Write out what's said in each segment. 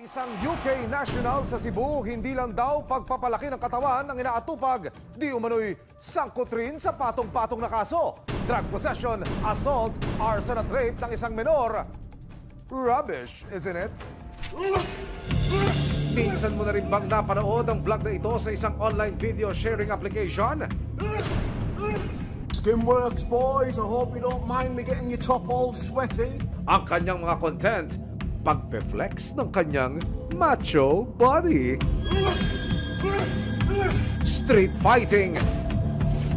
Isang UK national sa Cebu, hindi lang daw pagpapalaki ng katawan ang inaatupag, di umano'y sangkot rin sa patong-patong na kaso. Drug possession, assault, arson at rape ng isang menor. Rubbish, isn't it? Minsan mo na rin bang napanood ang vlog na ito sa isang online video sharing application? Skinworks, boys. I hope you don't mind me getting your top all sweaty. Ang kanyang mga content, pagpe-flex ng kanyang macho body. Street fighting.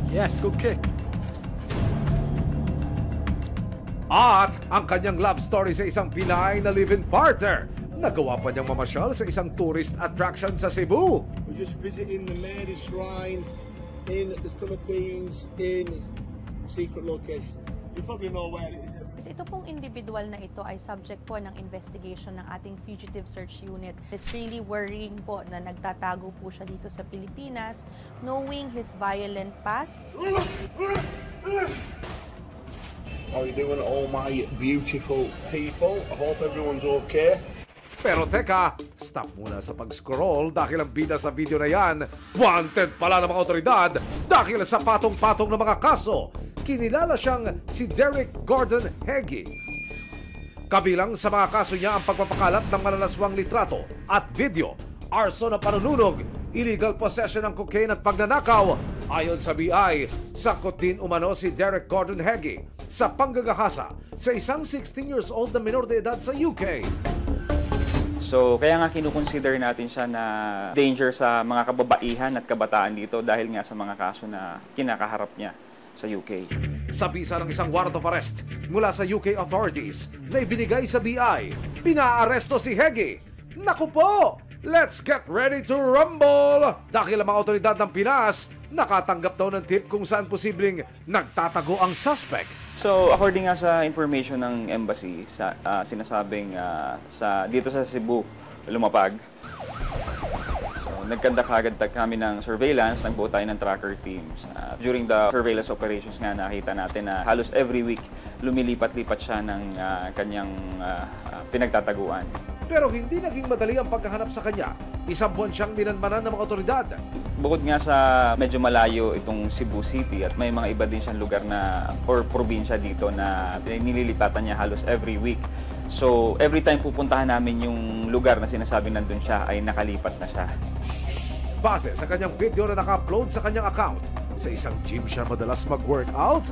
Yes, good kick. At ang kanyang love story sa isang Pinay na live-in partner. Nagawa pa niyang mamasyal sa isang tourist attraction sa Cebu. We're just visiting the Mary Shrine in the Philippines in secret location. You probably know where it is. Ito pong individual na ito ay subject po ng investigation ng ating Fugitive Search Unit. It's really worrying po na nagtatago po siya dito sa Pilipinas, knowing his violent past. How are you doing, all my beautiful people? I hope everyone's okay. Pero teka, stop muna sa pag-scroll dahil ang bida sa video na yan, wanted pala ng mga otoridad dahil sa patong-patong na mga kaso. Kinilala siyang si Derek Gordon Heggie. Kabilang sa mga kaso niya ang pagpapakalat ng malalaswang litrato at video, arson na panununog, illegal possession ng cocaine at pagnanakaw. Ayon sa BI, sakot din umano si Derek Gordon Heggie sa panggagahasa sa isang 16 years old na minor de edad sa UK. So, kaya nga kinukonsider natin siya na danger sa mga kababaihan at kabataan dito dahil nga sa mga kaso na kinakaharap niya sa UK. Sa bisa ng isang warrant of arrest mula sa UK authorities na ibinigay sa BI, pinaaresto si Heggie. Naku po! Let's get ready to rumble! Dahil ang mga otoridad ng Pinas nakatanggap daw ng tip kung saan posibleng nagtatago ang suspect. So, according nga sa information ng embassy, sinasabing dito sa Cebu, lumapag. So, nagkanda kagad kami ng surveillance, nagbuo tayo ng tracker teams. During the surveillance operations nga, nakita natin na halos every week lumilipat-lipat siya ng kanyang pinagtataguan. Pero hindi naging madali ang paghahanap sa kanya. Isang buwan siyang minanmanan ng mga otoridad. Bukod nga sa medyo malayo itong Cebu City at may mga iba din siyang lugar na or probinsya dito na nililipatan niya halos every week. So every time pupuntahan namin yung lugar na sinasabi nandun siya ay nakalipat na siya. Base sa kanyang video na naka-upload sa kanyang account, sa isang gym siya madalas mag-workout.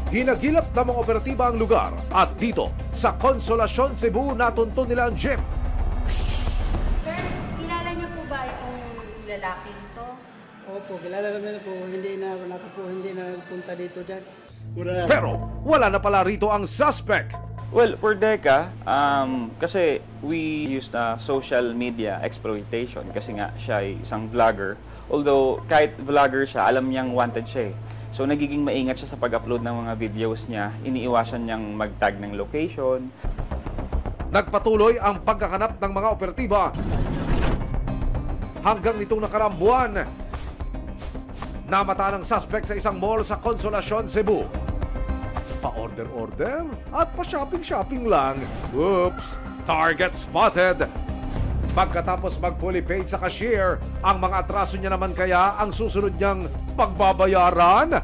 Hinagilap ng mga operatiba ang lugar at dito sa Consolacion, Cebu natuntun nila ang gym. Sir, kilala niyo po ba itong lalaking ito? Opo, kilala naman po. Hindi na punta dito dyan. Pero wala na pala rito ang suspect. Well, for Deca, kasi we use the social media exploitation kasi nga siya ay isang vlogger. Although kahit vlogger siya, alam niyang wanted siya eh. So nagiging maingat siya sa pag-upload ng mga videos niya, iniiwasan niyang mag-tag ng location. Nagpatuloy ang paghahanap ng mga operatiba hanggang nitong nakaraang buwan. Namata ng suspect sa isang mall sa Consolacion, Cebu. Pa-order-order at pa-shopping-shopping lang. Oops! Target spotted! Pagkatapos mag-fully paid sa cashier, ang mga atraso niya naman kaya ang susunod niyang pagbabayaran?